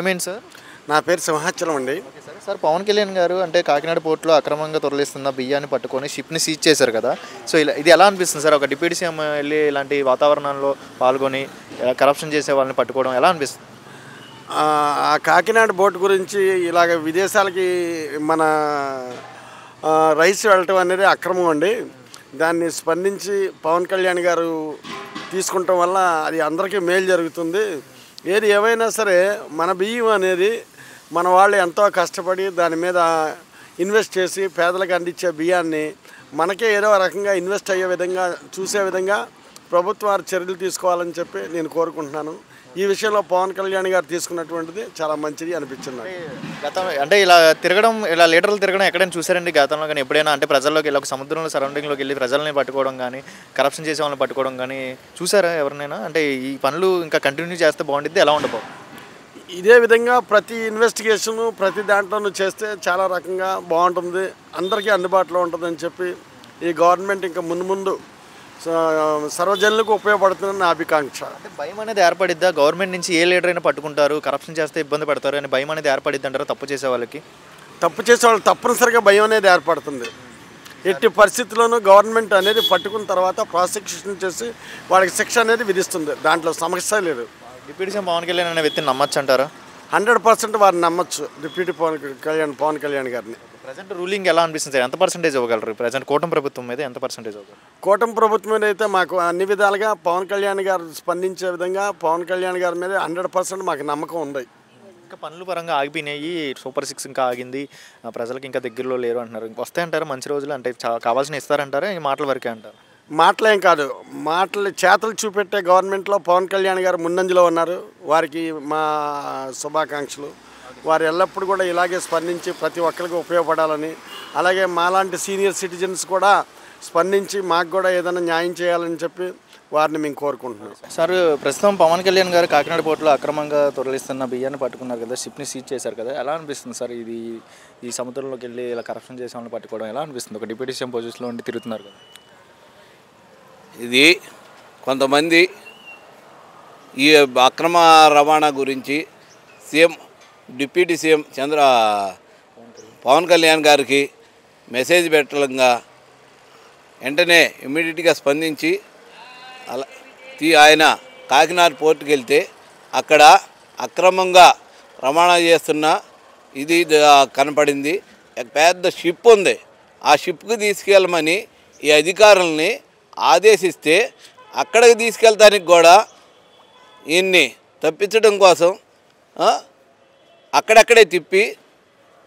Name ఏంటి sir? నా పేరు సింహాచలం అండి. Okay sir. Sir Pawan Kalyan గారు అంటే కాకినాడ పోర్టులో అక్రమంగా తరలిస్తున్న బియ్యాన్ని పట్టుకొని షిప్ని సీజ్ చేశారు కదా. సో ఇది ఎలా అనిపిస్తుంది సార్? ఒక డిప్యూటీ సీఎం వెళ్ళి ఇలాంటి వాతావరణంలో పాల్గొని కరప్షన్ చేసే వాళ్ళని పట్టుకోవడం ఎలా అనిపిస్తుంది? ఆ కాకినాడ బోట్ గురించి ఇలాగ విదేశాలకి మన రైస్ వెళ్ళటం అనేది అక్రమం అండి. దాన్ని స్పందించి పవన్ కళ్యాణ్ గారు తీసుకుంటాం వల్ల అది అందరికీ మేలు జరుగుతుంది. ఏది ఏమైనా సరే మన బియ్యం అనేది మన వాళ్ళు ఎంతో కష్టపడి దాని మీద ఇన్వెస్ట్ చేసి పేదలకు అందించే బియ్యాన్ని మనకే ఏదో రకంగా ఇన్వెస్ట్ అయ్యే విధంగా చూసే విధంగా ప్రభుత్వాలు చర్యలు తీసుకోవాలని చెప్పి నేను కోరుకుంటున్నాను. ఈ విషయంలో పవన్ కళ్యాణ్ గారు తీసుకున్నటువంటిది చాలా మంచిది అనిపించింది. గతం అంటే ఇలా తిరగడం, ఇలా లీటర్లు తిరగడం ఎక్కడైనా చూసారండి గతంలో కానీ ఎప్పుడైనా? అంటే ప్రజల్లోకి వెళ్ళి ఒక సముద్రంలో సరౌండింగ్లోకి వెళ్ళి ప్రజల్ని పట్టుకోవడం కానీ కరప్షన్ చేసే వాళ్ళని పట్టుకోవడం కానీ చూసారా ఎవరినైనా? అంటే ఈ పనులు ఇంకా కంటిన్యూ చేస్తే బాగుంటుంది, ఎలా ఉండబో? ఇదే విధంగా ప్రతి ఇన్వెస్టిగేషను ప్రతి దాంట్లోనూ చేస్తే చాలా రకంగా బాగుంటుంది, అందరికీ అందుబాటులో ఉంటుందని చెప్పి ఈ గవర్నమెంట్ ఇంకా ముందు సర్వజనులకు ఉపయోగపడుతుందని నా అభికాంక్ష. అంటే భయం అనేది ఏర్పడిద్దా? గవర్నమెంట్ నుంచి ఏ లీడర్ అయినా పట్టుకుంటారు, కరప్షన్ చేస్తే ఇబ్బంది పడతారు అని భయం అనేది ఏర్పడిద్ది అంటారా తప్పు చేసే వాళ్ళకి? తప్పు చేసే వాళ్ళు తప్పనిసరిగా భయం అనేది ఏర్పడుతుంది. ఎట్టి పరిస్థితుల్లోనూ గవర్నమెంట్ అనేది పట్టుకున్న తర్వాత ప్రాసిక్యూషన్ చేసి వాళ్ళకి శిక్ష అనేది విధిస్తుంది, దాంట్లో సమస్య లేదు. డిప్యూటీ సీఎం పవన్ కళ్యాణ్ అనే వ్యక్తిని నమ్మచ్చు అంటారా? 100% వారిని నమ్మచ్చు, డిప్యూటీ పవన్ కళ్యాణ్ గారిని. ప్రజెంట్ రూలింగ్ ఎలా అనిపిస్తుంది? ఎంత పర్సెంటేజ్ ఇవ్వగలరు ప్రజెంట్ కూటమి ప్రభుత్వం మీద? ఎంత పర్సెంటేజ్ ఇవ్వగలరు? కూటమి ప్రభుత్వం మీద అయితే మాకు అన్ని విధాలుగా పవన్ కళ్యాణ్ గారు స్పందించే విధంగా పవన్ కళ్యాణ్ గారి మీద 100% మాకు నమ్మకం ఉంది. ఇంకా పనులు పరంగా ఆగిపోయినాయి, సూపర్ 6 ఇంకా ఆగింది, ప్రజలకు ఇంకా దగ్గరలో లేరు అంటున్నారు. వస్తాయంటారా మంచి రోజులు? అంటే కావాల్సిన ఇస్తారంటారా? ఈ మాటల వరకే అంటారు? మాటలేం కాదు, చేతలు చూపెట్టే గవర్నమెంట్లో పవన్ కళ్యాణ్ గారు ముందంజలో ఉన్నారు. వారికి మా శుభాకాంక్షలు. వారు ఎల్లప్పుడూ కూడా ఇలాగే స్పందించి ప్రతి ఒక్కరికి ఉపయోగపడాలని, అలాగే మాలాంటి సీనియర్ సిటిజన్స్ కూడా స్పందించి మాకు కూడా ఏదైనా న్యాయం చేయాలని చెప్పి వారిని మేము కోరుకుంటున్నాం. సార్ ప్రస్తుతం పవన్ కళ్యాణ్ గారు కాకినాడ పోర్టులో అక్రమంగా తరలిస్తున్న బియ్యాన్ని పట్టుకున్నారు కదా, షిప్ని సీజ్ చేశారు కదా, ఎలా అనిపిస్తుంది సార్? ఈ సముద్రంలోకి వెళ్ళి ఇలా కరప్షన్ చేసే వాళ్ళని పట్టుకోవడం ఎలా అనిపిస్తుంది? ఒక డిప్యూటీ సీఎం పొజిషన్లో ఉండి తిరుగుతున్నారు కదా. ఇది కొంతమంది ఈ అక్రమ రవాణా గురించి డిప్యూటీ సీఎం పవన్ కళ్యాణ్ గారికి మెసేజ్ పెట్టడంగా వెంటనే ఇమ్మీడియట్గా స్పందించి ఆయన కాకినాడ పోర్టుకి వెళ్తే అక్కడ అక్రమంగా రవాణా చేస్తున్న ఇది కనపడింది. పెద్ద షిప్ ఉంది, ఆ షిప్కి తీసుకెళ్ళమని ఈ అధికారుల్ని ఆదేశిస్తే అక్కడికి తీసుకెళ్తానికి కూడా ఈయన్ని తప్పించడం కోసం అక్కడక్కడే తిప్పి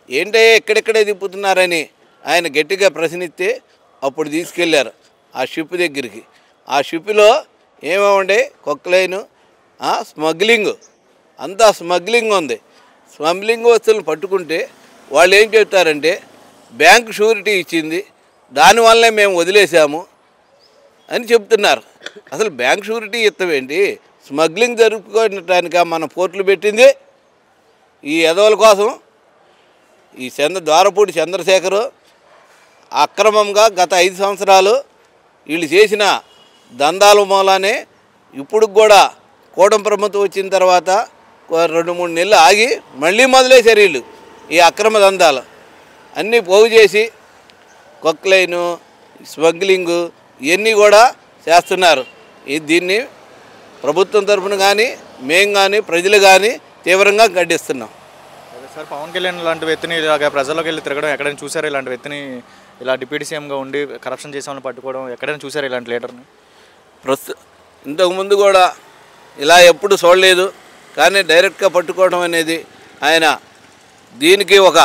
ఏంటయ్యా ఎక్కడెక్కడే తిప్పుతున్నారని ఆయన గట్టిగా ప్రశ్నిస్తే అప్పుడు తీసుకెళ్లారు ఆ షిప్ దగ్గరికి. ఆ షిప్లో ఏమేమండే కొక్లైను, స్మగ్లింగ్, అంతా స్మగ్లింగ్ ఉంది. స్మగ్లింగ్ వస్తువులను పట్టుకుంటే వాళ్ళు ఏం చెప్తారంటే బ్యాంక్ షూరిటీ ఇచ్చింది, దానివల్లే మేము వదిలేసాము అని చెప్తున్నారు. అసలు బ్యాంక్ షూరిటీ ఇస్తామేంటి? స్మగ్లింగ్ జరుపుకోవటానిక మన పోర్టులు పెట్టింది? ఈ ఎదవల కోసం ఈ ద్వారపూడి చంద్రశేఖరు అక్రమంగా గత 5 సంవత్సరాలు వీళ్ళు చేసిన దందాల మూలానే ఇప్పుడు కూడా కూటమి ప్రభుత్వం వచ్చిన తర్వాత 2-3 నెలలు ఆగి మళ్ళీ మొదలేశారు వీళ్ళు ఈ అక్రమ దందాలు అన్నీ పోగు చేసి కొక్లైను, స్మగ్లింగు ఇవన్నీ కూడా చేస్తున్నారు. దీన్ని ప్రభుత్వం తరఫున కానీ మేము కానీ ప్రజలు కానీ తీవ్రంగా ఖండిస్తున్నాం. సార్ పవన్ కళ్యాణ్ లాంటి వ్యక్తిని ఇలాగ ప్రజల్లోకి వెళ్ళి తిరగడం ఎక్కడైనా చూసారా? ఇలాంటి వ్యక్తిని ఇలా డిప్యూటీ సీఎంగా ఉండి కరప్షన్ చేసే వాళ్ళని పట్టుకోవడం ఎక్కడైనా చూసారా ఇలాంటి లీడర్ని? ఇంతకుముందు కూడా ఇలా ఎప్పుడు చూడలేదు, కానీ డైరెక్ట్గా పట్టుకోవడం అనేది ఆయన దీనికి ఒక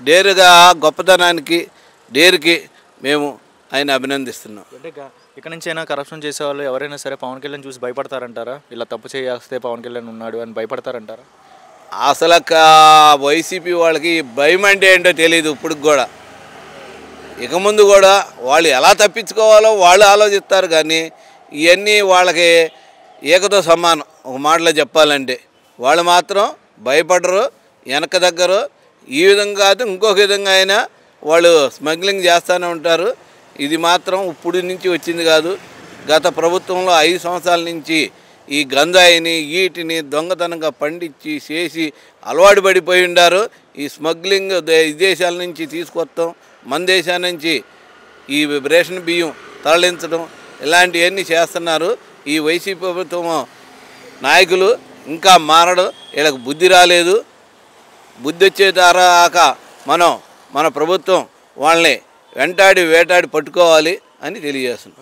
డేరుగా గొప్పతనానికి డేరుకి మేము ఆయన అభినందిస్తున్నాం. అంటే ఇక్కడ నుంచి అయినా కరప్షన్ చేసే వాళ్ళు ఎవరైనా సరే పవన్ కళ్యాణ్ చూసి భయపడతారంటారా? ఇలా తప్పు చేస్తే పవన్ కళ్యాణ్ ఉన్నాడు అని భయపడతారంటారా? అసలు వైసీపీ వాళ్ళకి భయం అంటే ఏంటో తెలియదు ఇప్పుడు కూడా. ఇక ముందు కూడా వాళ్ళు ఎలా తప్పించుకోవాలో వాళ్ళు ఆలోచిస్తారు, కానీ ఇవన్నీ వాళ్ళకి ఏకతో సమానం. ఒక మాటలో చెప్పాలంటే వాళ్ళు మాత్రం భయపడరు, వెనక దగ్గరు. ఈ విధంగా కాదు ఇంకొక విధంగా అయినా వాళ్ళు స్మగ్లింగ్ చేస్తూనే ఉంటారు. ఇది మాత్రం ఇప్పుడు నుంచి వచ్చింది కాదు, గత ప్రభుత్వంలో 5 సంవత్సరాల నుంచి ఈ గంజాయిని వీటిని దొంగతనంగా పండించి చేసి అలవాటు పడిపోయి ఉండారు. ఈ స్మగ్లింగ్ విదేశాల నుంచి తీసుకొస్తాం, మన దేశాల నుంచి ఈ రేషన్ బియ్యం తరలించడం ఇలాంటివన్నీ చేస్తున్నారు. ఈ వైసీపీ ప్రభుత్వం నాయకులు ఇంకా మారడం, వీళ్ళకి బుద్ధి రాలేదు. బుద్ధి వచ్చేదాకా మన ప్రభుత్వం వాళ్ళని వెంటాడి వేటాడి పట్టుకోవాలి అని తెలియజేస్తున్నాం.